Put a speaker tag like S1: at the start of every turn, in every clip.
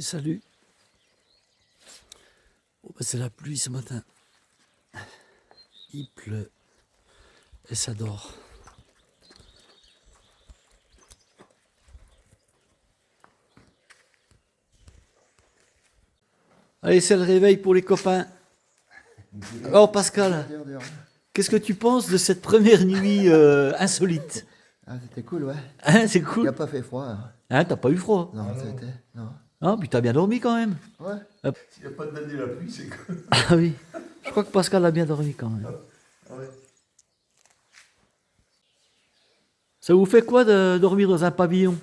S1: Et salut. Bon, bah, c'est la pluie ce matin. Il pleut et ça dort. Allez, c'est le réveil pour les copains. Alors Pascal, qu'est-ce que tu penses de cette première nuit insolite?
S2: Ah, c'était cool, ouais.
S1: Hein, c'est
S2: Il
S1: cool.
S2: n'a pas fait froid. Hein.
S1: Hein, t'as pas eu froid?
S2: Non, ça a été. Non.
S1: Ah, puis t'as bien dormi quand même.
S2: Ouais.
S3: S'il n'y a pas de l'année la pluie, c'est cool.
S1: Ah oui, je crois que Pascal a bien dormi quand même.
S3: Ah ouais.
S1: Ça vous fait quoi de dormir dans un pavillon?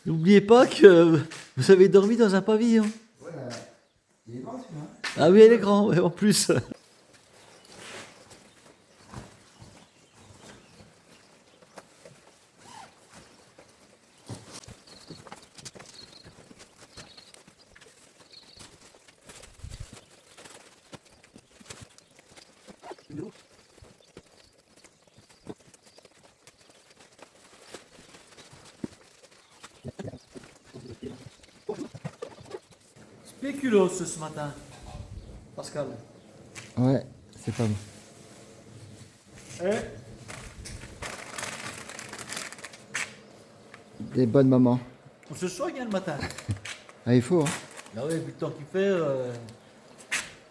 S1: N'oubliez pas que vous avez dormi dans un pavillon.
S2: Ouais, il est grand celui-là.
S1: Ah oui, elle est grande, ouais, en plus. Spéculoos ce matin, Pascal.
S2: Ouais, c'est pas bon. Des bonnes mamans.
S1: On se soigne hein, le matin.
S2: Ah, il faut, hein.
S1: Ah oui, vu le temps qu'il fait,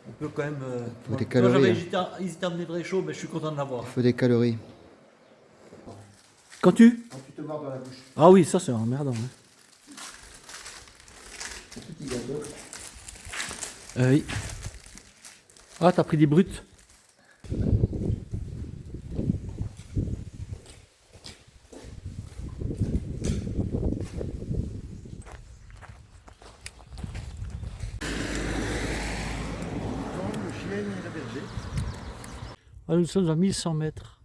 S1: on peut quand même.
S2: Faut des
S1: Moi,
S2: calories,
S1: j'avais
S2: hein.
S1: hésité à amener de réchaud, mais je suis content de l'avoir.
S2: Il faut des calories.
S1: Quand tu?
S2: Quand tu te mords dans la bouche.
S1: Ah oui, ça c'est emmerdant. Hein.
S2: Petit gâteau.
S1: Oui. Ah, t'as pris des brutes? Ah, nous sommes à 1100 mètres.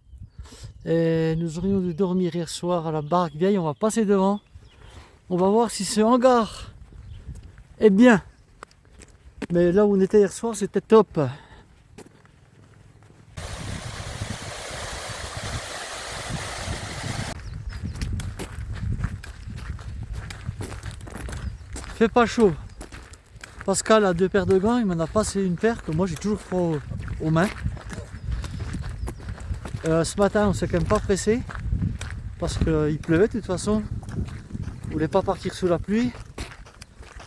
S1: Et nous aurions dû dormir hier soir à la Baraque Vieille. On va passer devant. On va voir si ce hangar est bien. Mais là où on était hier soir, c'était top. Fait pas chaud. Pascal a 2 paires de gants, il m'en a passé une paire que moi j'ai toujours froid aux mains. Ce matin on s'est quand même pas pressé parce qu'il pleuvait de toute façon. On voulait pas partir sous la pluie.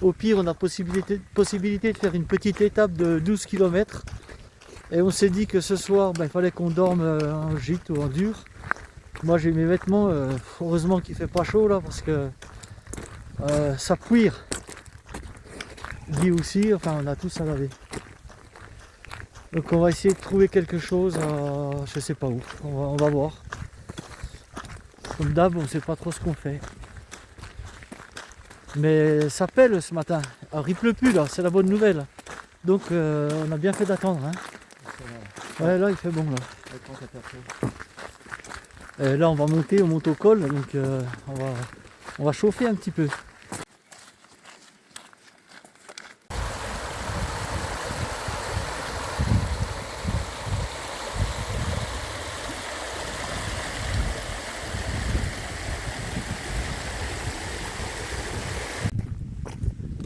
S1: Au pire on a possibilité de faire une petite étape de 12 km. Et on s'est dit que ce soir il fallait qu'on dorme en gîte ou en dur. Moi j'ai mes vêtements, heureusement qu'il fait pas chaud là parce que ça cuire. Guy aussi, enfin on a tous à laver. Donc on va essayer de trouver quelque chose à je sais pas où, on va voir. Comme d'hab, on ne sait pas trop ce qu'on fait. Mais ça pèle ce matin. Alors il pleut plus là, c'est la bonne nouvelle. Donc on a bien fait d'attendre. Hein. Ouais, là il fait bon là. Et là on va monter, on monte au col, donc on va chauffer un petit peu.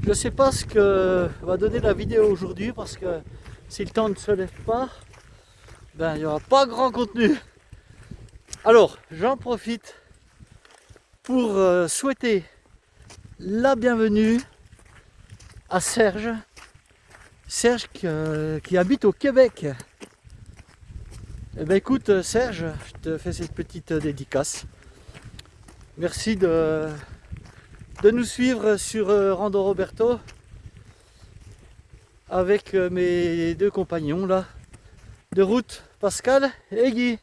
S1: Je ne sais pas ce que va donner la vidéo aujourd'hui parce que si le temps ne se lève pas, ben il n'y aura pas grand contenu. Alors j'en profite pour souhaiter la bienvenue à Serge. Serge qui habite au Québec. Eh ben écoute Serge, je te fais cette petite dédicace. Merci de nous suivre sur Rando Roberto avec mes 2 compagnons là de route, Pascal et Guy.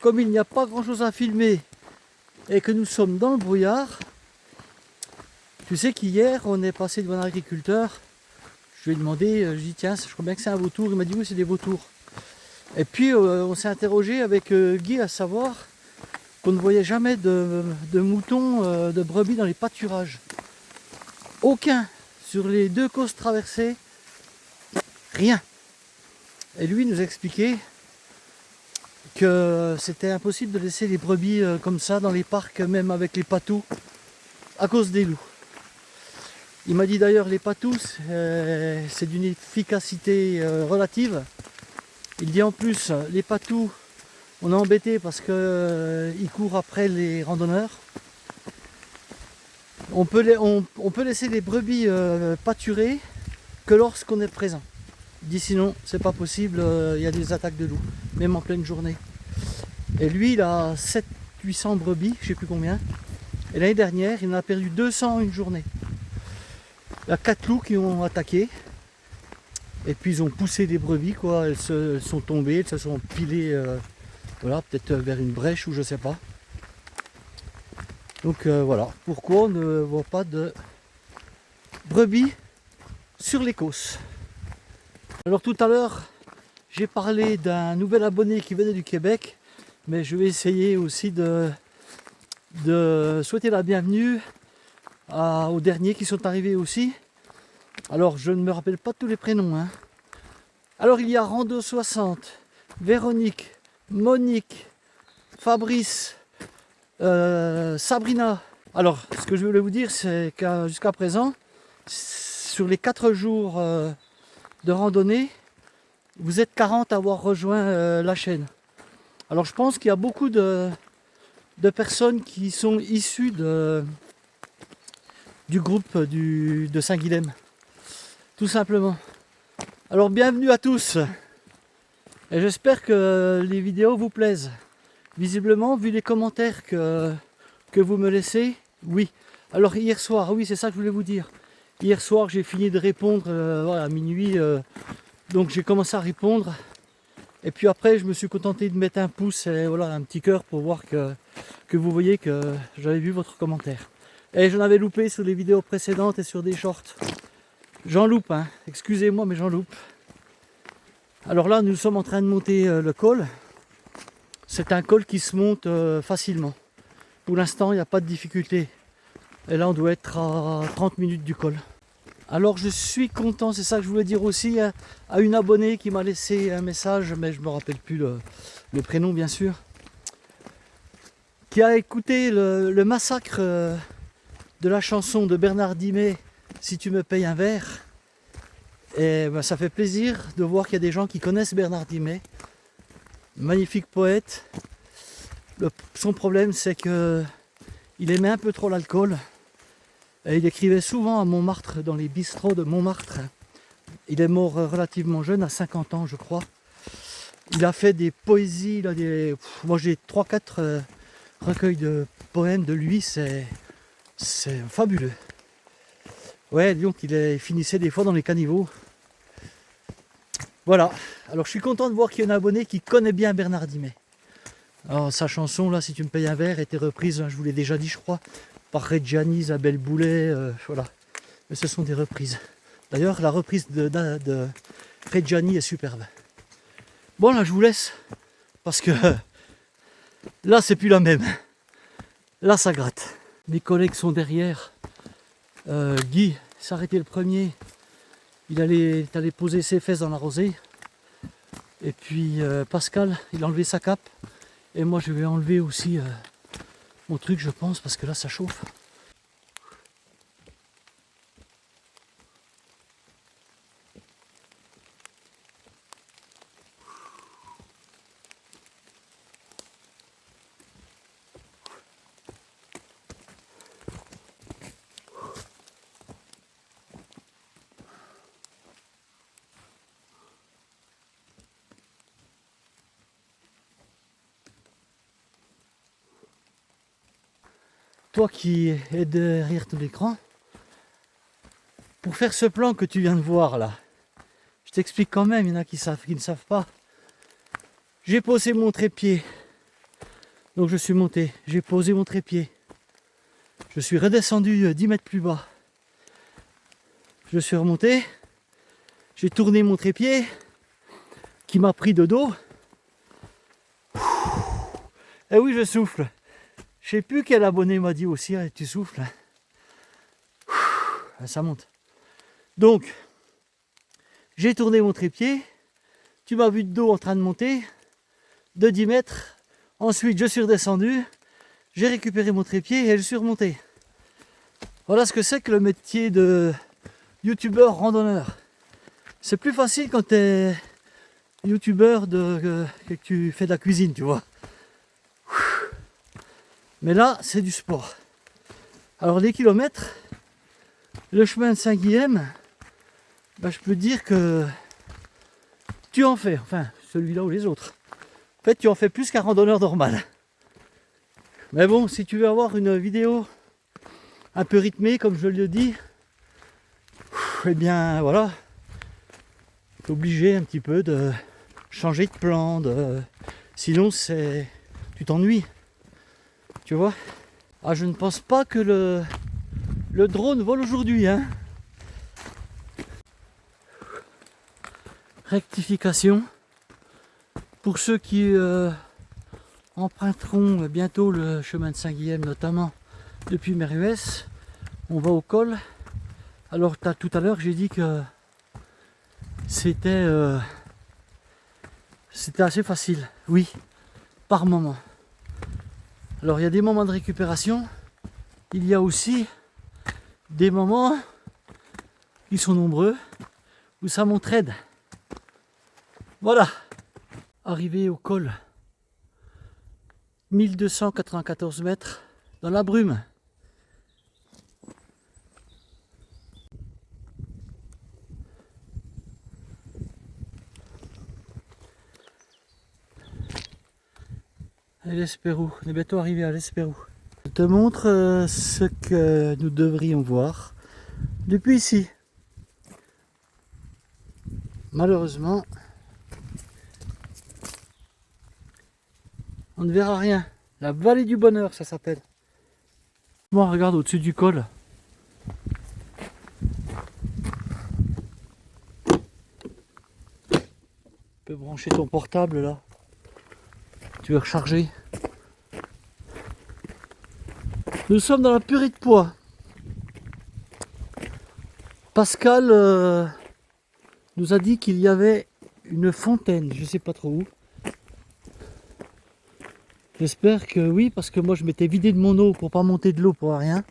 S1: Comme il n'y a pas grand chose à filmer et que nous sommes dans le brouillard, tu sais qu'hier on est passé devant un agriculteur, je lui ai demandé, je lui ai dit tiens je crois bien que c'est un vautour, il m'a dit oui c'est des vautours. Et puis on s'est interrogé avec Guy à savoir qu'on ne voyait jamais de moutons, de brebis dans les pâturages. Aucun. Sur les 2 côtes traversées, rien. Et lui nous expliquait que c'était impossible de laisser les brebis comme ça dans les parcs, même avec les patous, à cause des loups. Il m'a dit d'ailleurs les patous, c'est d'une efficacité relative. Il dit en plus, les patous, on est embêté parce qu'ils courent après les randonneurs. On peut laisser les brebis pâturer que lorsqu'on est présent. Il dit sinon, c'est pas possible, il y a des attaques de loups, même en pleine journée. Et lui, il a 700-800 brebis, je sais plus combien. Et l'année dernière, il en a perdu 200 en une journée. Il y a 4 loups qui ont attaqué. Et puis ils ont poussé les brebis, quoi. Elles sont tombées, elles se sont empilées, voilà, peut-être vers une brèche ou je sais pas. Donc voilà, pourquoi on ne voit pas de brebis sur les Causses. Alors tout à l'heure, j'ai parlé d'un nouvel abonné qui venait du Québec, mais je vais essayer aussi de souhaiter la bienvenue aux derniers qui sont arrivés aussi. Alors je ne me rappelle pas tous les prénoms, hein. Alors il y a Rando 60, Véronique, Monique, Fabrice, Sabrina. Alors ce que je voulais vous dire, c'est que jusqu'à présent, sur les 4 jours de randonnée, vous êtes 40 à avoir rejoint la chaîne. Alors je pense qu'il y a beaucoup de personnes qui sont issues du groupe de Saint-Guilhem. Tout simplement. Alors bienvenue à tous. Et j'espère que les vidéos vous plaisent. Visiblement, vu les commentaires que vous me laissez, oui. Alors hier soir, oui c'est ça que je voulais vous dire. Hier soir j'ai fini de répondre voilà, à minuit. Donc j'ai commencé à répondre. Et puis après je me suis contenté de mettre un pouce et voilà, un petit cœur pour voir que vous voyez que j'avais vu votre commentaire. Et j'en avais loupé sur les vidéos précédentes et sur des shorts. J'en loupe, hein. Excusez-moi mais j'en loupe. Alors là nous sommes en train de monter le col. C'est un col qui se monte facilement. Pour l'instant il n'y a pas de difficulté. Et là on doit être à 30 minutes du col. Alors je suis content, c'est ça que je voulais dire aussi à une abonnée qui m'a laissé un message, mais je ne me rappelle plus le prénom bien sûr, qui a écouté le massacre de la chanson de Bernard Dimet, Si tu me payes un verre. Et ben, ça fait plaisir de voir qu'il y a des gens qui connaissent Bernard Dimet, magnifique poète. Son problème c'est que il aimait un peu trop l'alcool. Et il écrivait souvent à Montmartre, dans les bistrots de Montmartre. Il est mort relativement jeune, à 50 ans je crois. Il a fait des poésies, moi j'ai 3-4 recueils de poèmes de lui, c'est fabuleux. Ouais, donc il finissait des fois dans les caniveaux. Voilà, alors je suis content de voir qu'il y a un abonné qui connaît bien Bernard Dimet. Alors sa chanson là, Si tu me payes un verre, était reprise, je vous l'ai déjà dit je crois, par Reggiani, Isabelle Boulet, voilà. Mais ce sont des reprises. D'ailleurs, la reprise de Reggiani est superbe. Bon, là, je vous laisse. Parce que là, c'est plus la même. Là, ça gratte. Mes collègues sont derrière. Guy s'est arrêté le premier. Il est allé poser ses fesses dans la rosée. Et puis, Pascal, il a enlevé sa cape. Et moi, je vais enlever aussi mon truc, je pense, parce que là, ça chauffe. Toi qui es derrière ton écran, pour faire ce plan que tu viens de voir là, je t'explique quand même, il y en a qui ne savent pas. J'ai posé mon trépied, donc je suis monté, j'ai posé mon trépied, je suis redescendu 10 mètres plus bas, je suis remonté, j'ai tourné mon trépied, qui m'a pris de dos, et oui je souffle. Je sais plus quel abonné m'a dit aussi, hein, tu souffles. Ça monte. Donc, j'ai tourné mon trépied. Tu m'as vu de dos en train de monter de 10 mètres. Ensuite, je suis redescendu. J'ai récupéré mon trépied et je suis remonté. Voilà ce que c'est que le métier de youtubeur randonneur. C'est plus facile quand tu es youtubeur que tu fais de la cuisine, tu vois. Mais là, c'est du sport. Alors les kilomètres, le chemin de Saint-Guilhem, ben, je peux dire que tu en fais, enfin celui-là ou les autres. En fait, tu en fais plus qu'un randonneur normal. Mais bon, si tu veux avoir une vidéo un peu rythmée, comme je le dis, eh bien voilà, tu es obligé un petit peu de changer de plan, sinon tu t'ennuies. Tu vois? Ah, je ne pense pas que le drone vole aujourd'hui, hein. Rectification. Pour ceux qui emprunteront bientôt le chemin de Saint-Guilhem, notamment depuis Merhues, on va au col. Alors tout à l'heure j'ai dit que c'était assez facile, oui, par moment. Alors il y a des moments de récupération, il y a aussi des moments qui sont nombreux où ça m'entraide. Voilà, arrivé au col, 1294 mètres dans la brume. Et l'Espérou, on est bientôt arrivé à l'Espérou. Je te montre ce que nous devrions voir depuis ici. Malheureusement, on ne verra rien. La vallée du bonheur, ça s'appelle. Moi, regarde au-dessus du col. Tu peux brancher ton portable là. Tu veux recharger. Nous sommes dans la purée de pois. Pascal nous a dit qu'il y avait une fontaine, je sais pas trop où. J'espère que oui, parce que moi je m'étais vidé de mon eau pour pas monter de l'eau pour rien.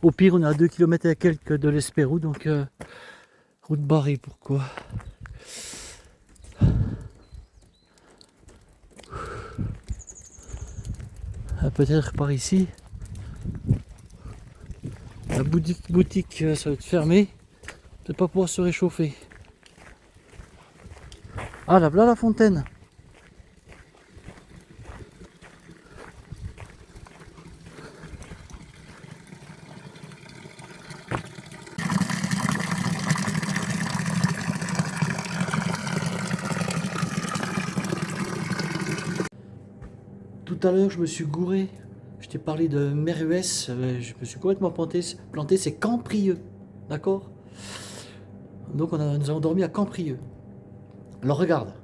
S1: Au pire, on est à 2 km et quelques de l'Espérou, donc route barrée, pourquoi? Peut-être par ici. La boutique ça va être fermé. Peut-être pas pouvoir se réchauffer. Ah là, là la fontaine. Tout à l'heure, je me suis gouré. Je t'ai parlé de Merhues. Je me suis complètement planté. C'est Camprieux. D'accord? Donc, nous avons dormi à Camprieux. Alors, regarde.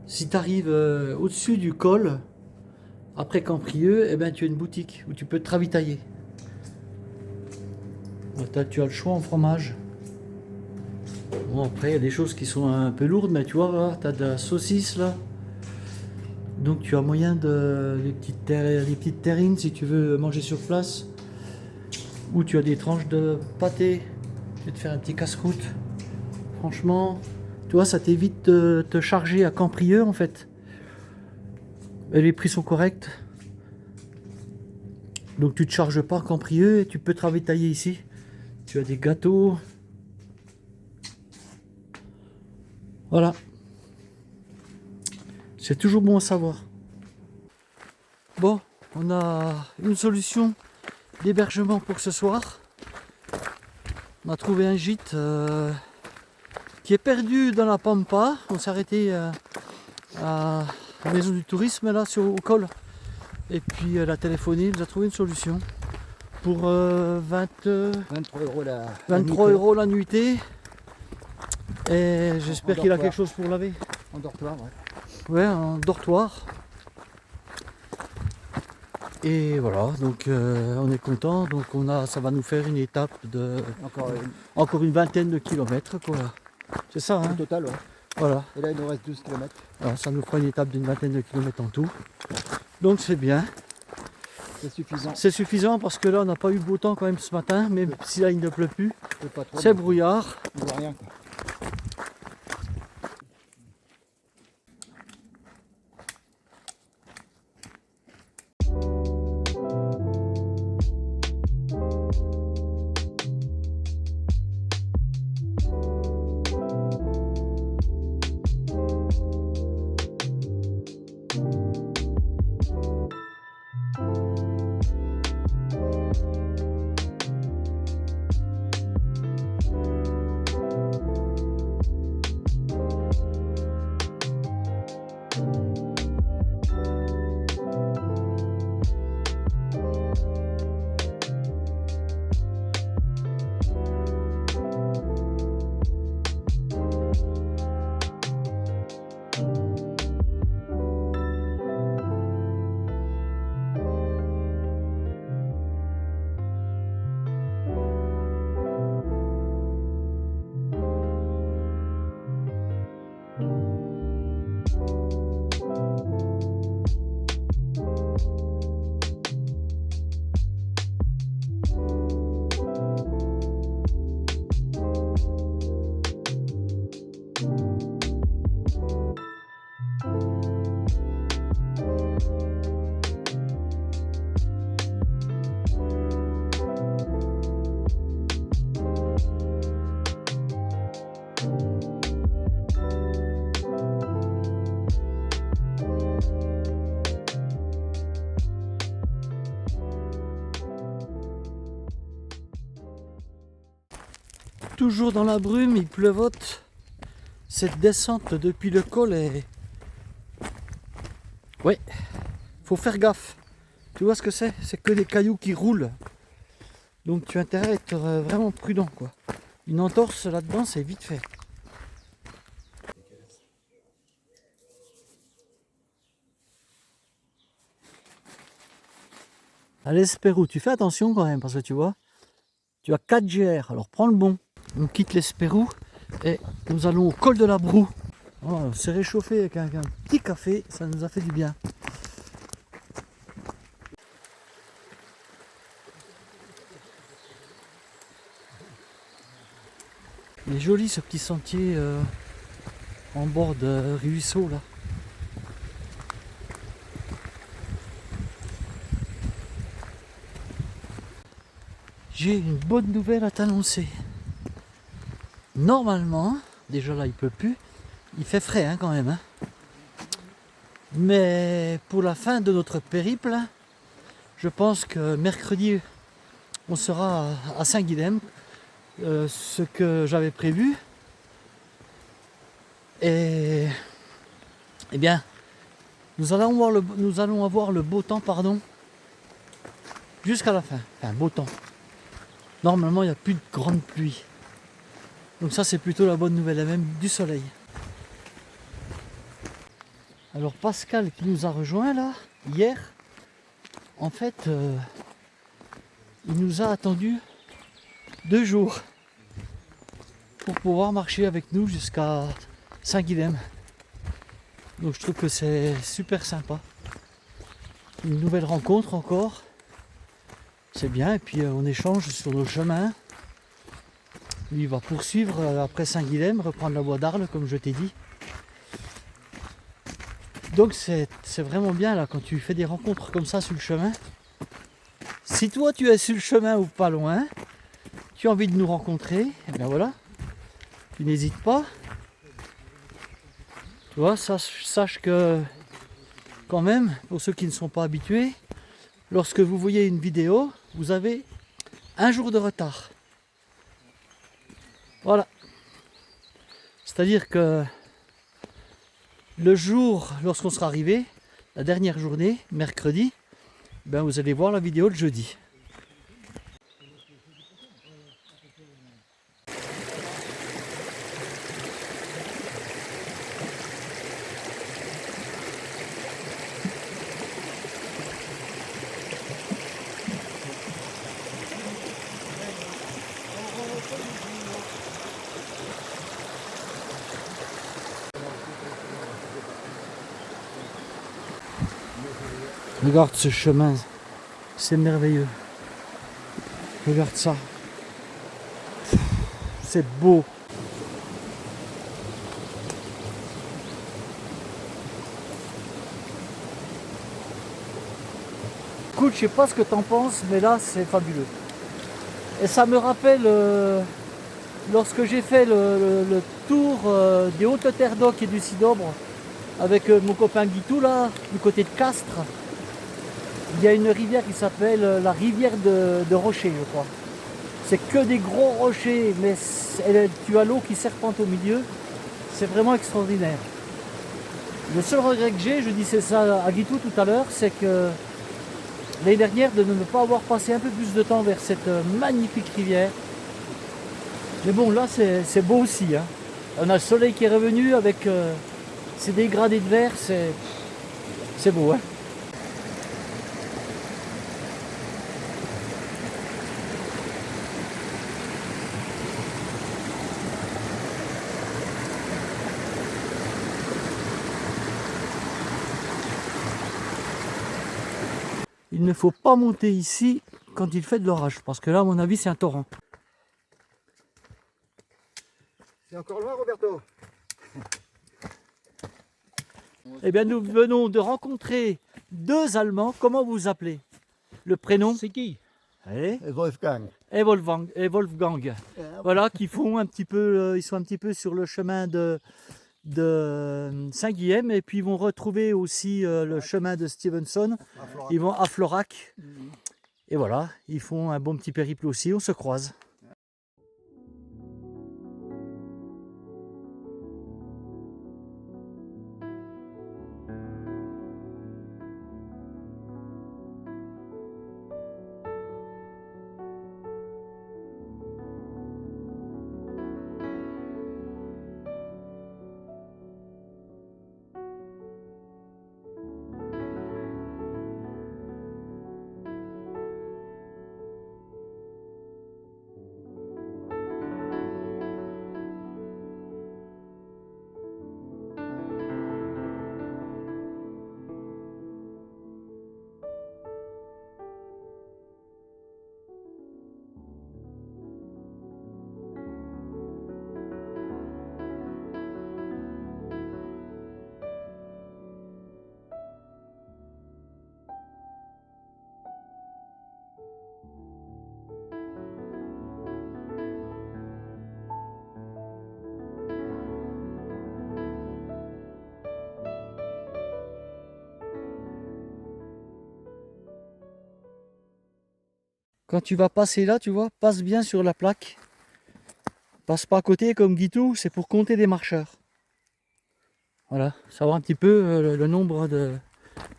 S1: Si tu arrives au-dessus du col, après Camprieux, eh ben, tu as une boutique où tu peux te ravitailler. Tu as le choix en fromage. Bon, après, il y a des choses qui sont un peu lourdes, mais tu vois, tu as de la saucisse là. Donc tu as moyen de les petites terrines si tu veux manger sur place. Ou tu as des tranches de pâté. Tu vas te faire un petit casse-croûte. Franchement, tu vois, ça t'évite de te charger à Camprieux en fait. Et les prix sont corrects. Donc tu te charges pas à Camprieux et tu peux te ravitailler ici. Tu as des gâteaux. Voilà. C'est toujours bon à savoir. Bon, on a une solution d'hébergement pour ce soir. On a trouvé un gîte qui est perdu dans la Pampa. On s'est arrêté à la maison du tourisme là au col. Et puis la téléphonie nous a trouvé une solution pour 23 € la nuitée. Et j'espère qu'il a quelque chose pour laver.
S2: En dortoir, ouais.
S1: Ouais, un dortoir. Et voilà, donc on est content. Donc ça va nous faire une étape de encore une vingtaine de kilomètres, quoi. C'est ça, hein?
S2: Au total, ouais.
S1: Voilà.
S2: Et là, il nous reste 12 km.
S1: Voilà, ça nous fera une étape d'une vingtaine de kilomètres en tout. Donc c'est bien.
S2: C'est suffisant.
S1: C'est suffisant parce que là on n'a pas eu beau temps quand même ce matin, même si là il ne pleut plus.
S2: Pas trop,
S1: C'est
S2: mais
S1: brouillard.
S2: on voit rien, quoi.
S1: Toujours dans la brume, il pleuvote. Cette descente depuis le col est... Ouais, faut faire gaffe. Tu vois ce que c'est? C'est que des cailloux qui roulent. Donc tu as intérêt à être vraiment prudent, quoi. Une entorse là-dedans, c'est vite fait. À l'Espérou, tu fais attention quand même, parce que tu vois, tu as 4 GR, alors prends le bon. On quitte l'Espérou et nous allons au col de la Broue. Oh, on s'est réchauffé avec un petit café, ça nous a fait du bien. Il est joli ce petit sentier en bord de ruisseau là. J'ai une bonne nouvelle à t'annoncer. Normalement, déjà là il pleut plus, il fait frais hein, quand même. Hein. Mais pour la fin de notre périple, je pense que mercredi on sera à Saint-Guilhem, ce que j'avais prévu. Et eh bien, nous allons avoir le beau temps, pardon, jusqu'à la fin. Enfin, beau temps. Normalement, il n'y a plus de grande pluie. Donc ça, c'est plutôt la bonne nouvelle, et même du soleil. Alors Pascal qui nous a rejoint là, hier, en fait, il nous a attendu 2 jours pour pouvoir marcher avec nous jusqu'à Saint-Guilhem. Donc je trouve que c'est super sympa. Une nouvelle rencontre encore. C'est bien, et puis on échange sur nos chemins. Lui il va poursuivre après Saint-Guilhem, reprendre la voie d'Arles comme je t'ai dit. Donc c'est vraiment bien là quand tu fais des rencontres comme ça sur le chemin. Si toi tu es sur le chemin ou pas loin, tu as envie de nous rencontrer, et bien voilà, tu n'hésites pas. Tu vois, sache que quand même, pour ceux qui ne sont pas habitués, lorsque vous voyez une vidéo, vous avez 1 jour de retard. Voilà. C'est-à-dire que le jour, lorsqu'on sera arrivé, la dernière journée, mercredi, ben vous allez voir la vidéo le jeudi. Regarde ce chemin, c'est merveilleux. Regarde ça. C'est beau. Écoute, je sais pas ce que t'en penses, mais là c'est fabuleux. Et ça me rappelle lorsque j'ai fait le tour des Hautes Terres d'Oc et du Cidobre avec mon copain Guitou là, du côté de Castres. Il y a une rivière qui s'appelle la rivière de Rocher, je crois. C'est que des gros rochers, mais tu as l'eau qui serpente au milieu. C'est vraiment extraordinaire. Le seul regret que j'ai, je disais ça à Guitou tout à l'heure, c'est que l'année dernière de ne pas avoir passé un peu plus de temps vers cette magnifique rivière. Mais bon, là c'est beau aussi. Hein. On a le soleil qui est revenu avec ces dégradés de verre, c'est beau. Hein. Il ne faut pas monter ici quand il fait de l'orage, parce que là, à mon avis, c'est un torrent.
S2: C'est encore loin, Roberto?
S1: Eh bien, nous venons de rencontrer deux Allemands. Comment vous vous appelez? Le prénom?
S2: C'est qui?
S1: Allez.
S2: Wolfgang.
S1: Et Wolfgang. Voilà, qui font un petit peu, ils sont un petit peu sur le chemin de Saint-Guilhem, et puis ils vont retrouver aussi le chemin de Stevenson. Ils vont à Florac. Et voilà, ils font un bon petit périple aussi, on se croise. Quand tu vas passer là, tu vois, passe bien sur la plaque. Passe pas à côté comme Guitou, c'est pour compter des marcheurs. Voilà, savoir un petit peu le nombre de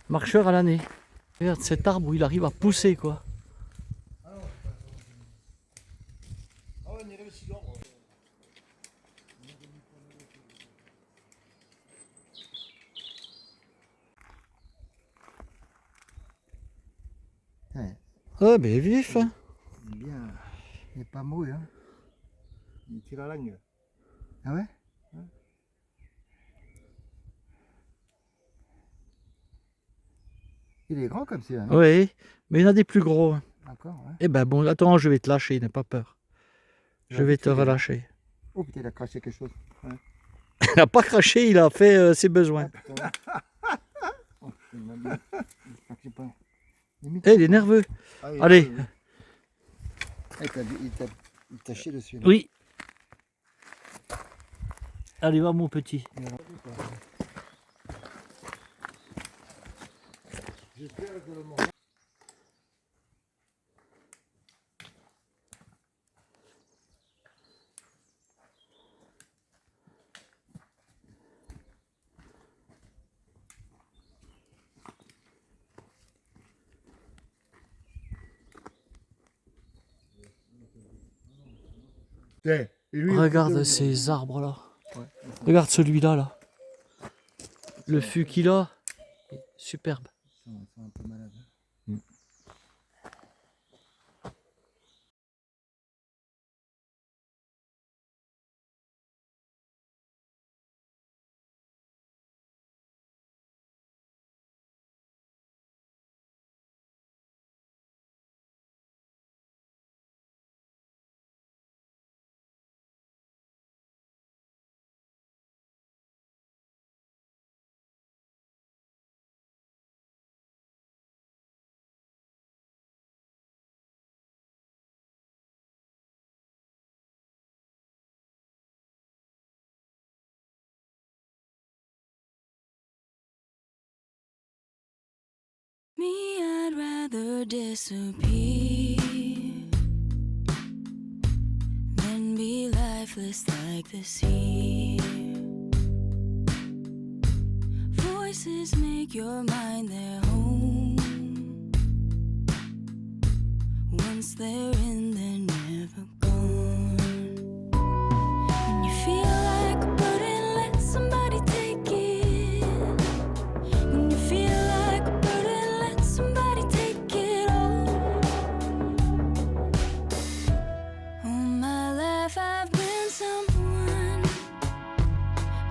S1: marcheurs à l'année. Regarde cet arbre où il arrive à pousser quoi.
S2: Ouais,
S1: Ah ben vif hein.
S2: il est bien. Il n'est pas mouille, hein.
S3: Il tire à l'angle.
S2: Ah ouais? Il est grand comme ça, hein.
S1: Oui, mais il y en a des plus gros. Hein.
S2: D'accord, ouais.
S1: Eh ben bon, attends, je vais te lâcher, n'aie pas peur. Je vais te relâcher.
S2: Oh putain, il a craché quelque chose.
S1: Il n'a pas craché, il a fait ses besoins.
S2: Putain. Oh, c'est mal. J'espère que c'est pas-
S1: Eh, il est nerveux.
S3: Ah, oui,
S1: Allez,
S3: oui.
S2: Ah, il t'a chié dessus. Là.
S1: oui. Allez, va mon petit.
S3: J'espère que le moment. Et lui,
S1: Regarde ces arbres là. Regarde celui-là là. Le fût qu'il a, superbe.
S2: Ils sont un peu malades.
S4: Me, I'd rather disappear than be lifeless like this here. Voices make your mind their home. Once they're in, they're never gone. When you feel like a burden, let somebody take it. When you feel like a burden, let somebody take it all. All my life I've been someone,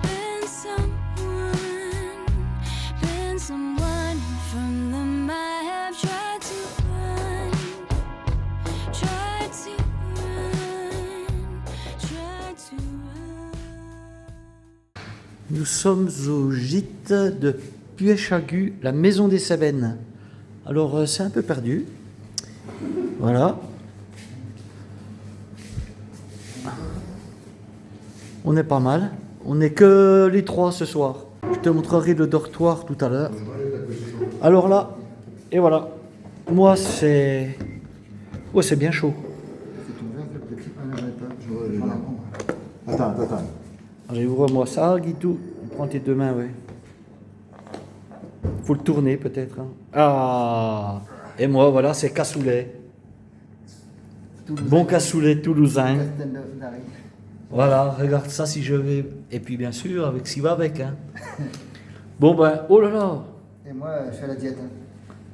S4: been someone, been someone. From them I have tried to run, tried to run, tried to run.
S1: Nous sommes au gîte de Puéchagu, la maison des Cévennes. Alors c'est un peu perdu. Voilà. On est pas mal. On n'est que les trois ce soir. Je te montrerai le dortoir tout à l'heure. Alors là, et voilà. Moi c'est... Ouais, c'est bien chaud.
S3: Attends.
S1: Allez, ouvre-moi ça, Guitou. Prends tes deux mains, ouais. Faut le tourner peut-être. Hein. Ah. Et moi, voilà, c'est cassoulet. Bon cassoulet toulousain. Voilà, regarde ça si je vais. Et puis bien sûr, avec ce qui va avec. Hein. Bon ben, oh là là.
S2: Et moi, je fais la diète. Hein.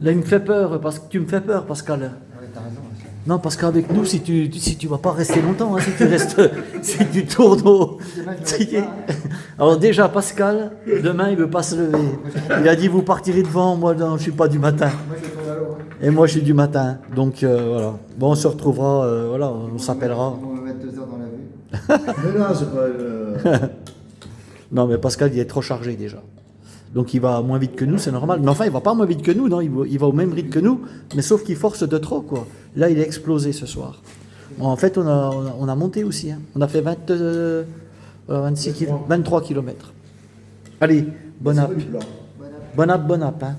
S1: Là, il me fait peur, parce que tu me fais peur, Pascal.
S2: Ouais, t'as raison.
S1: Non, parce qu'avec nous, si tu vas pas rester longtemps, hein, si tu restes, si tu tournes au...
S2: Demain, je vais rester là, hein.
S1: Alors déjà, Pascal, demain, il veut pas se lever. Il a dit, vous partirez devant, moi, non, je suis pas du matin.
S2: Moi, je tourne à l'eau. Hein.
S1: Et moi, je suis du matin. Donc, voilà. Bon, on se retrouvera, voilà, on s'appellera.
S2: On va mettre 2 heures dans la vue.
S3: Mais non, c'est pas...
S1: Non, mais Pascal, il est trop chargé déjà. Donc, il va moins vite que nous, c'est normal. Mais enfin, il va pas moins vite que nous, non, il va au même rythme que nous, mais sauf qu'il force de trop, quoi. Là, il est explosé ce soir. En fait, on a monté aussi. Hein. On a fait 26 23 km. Allez, bon app. Bon app, bon app. Hein.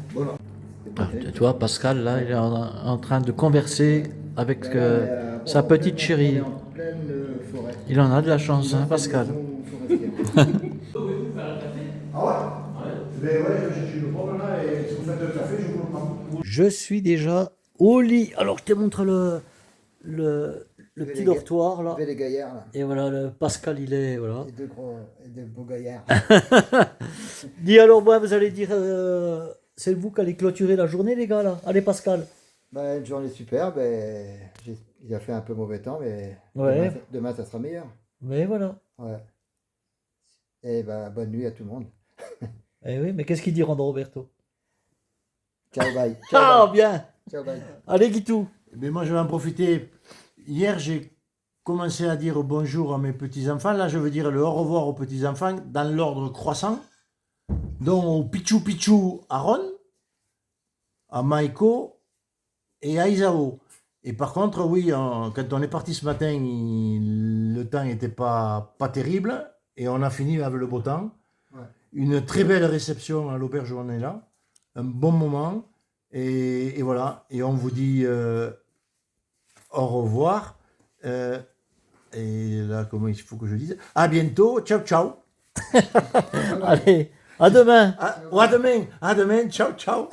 S1: Ah, tu vois, Pascal, là, il est en train de converser avec sa petite chérie.
S2: En pleine forêt.
S1: Il en a de la chance, hein, Pascal.
S3: Ah ouais? Mais ouais, je cherche une pomme là et si vous faites le café, je vous le prends.
S1: Je suis déjà au lit. Alors, je te montre le petit dortoir, là.
S2: Les gaillards, là.
S1: Et voilà, le Pascal, il est... Voilà.
S2: Et deux beaux gaillards.
S1: Dis alors, moi, vous allez dire... c'est vous qui allez clôturer la journée, les gars, là. Allez, Pascal.
S2: Bah, une journée super. Ben, il a fait un peu mauvais temps, mais
S1: Ouais.
S2: demain, ça sera meilleur.
S1: Mais voilà.
S2: Ouais. Et bah, bonne nuit à tout le monde.
S1: Eh oui, mais qu'est-ce qu'il dit, Rando Roberto?
S2: Ciao, bye.
S1: Ah, bien.
S2: Ciao, bye.
S1: Allez, Guitou.
S3: Mais moi, je vais en profiter. Hier, j'ai commencé à dire bonjour à mes petits-enfants. Là, je veux dire le au revoir aux petits-enfants dans l'ordre croissant. Donc, au Pichou Pichou à Ron, à Maiko et à Isao. Et par contre, oui, quand on est parti ce matin, le temps n'était pas terrible. Et on a fini avec le beau temps.
S2: Ouais.
S3: Une très belle réception à l'auberge où on est là. Un bon moment. Et voilà. Et on vous dit au revoir. Et là, comment il faut que je dise? À bientôt. Ciao, ciao.
S1: Allez, à demain.
S3: À demain. À demain. Ciao, ciao.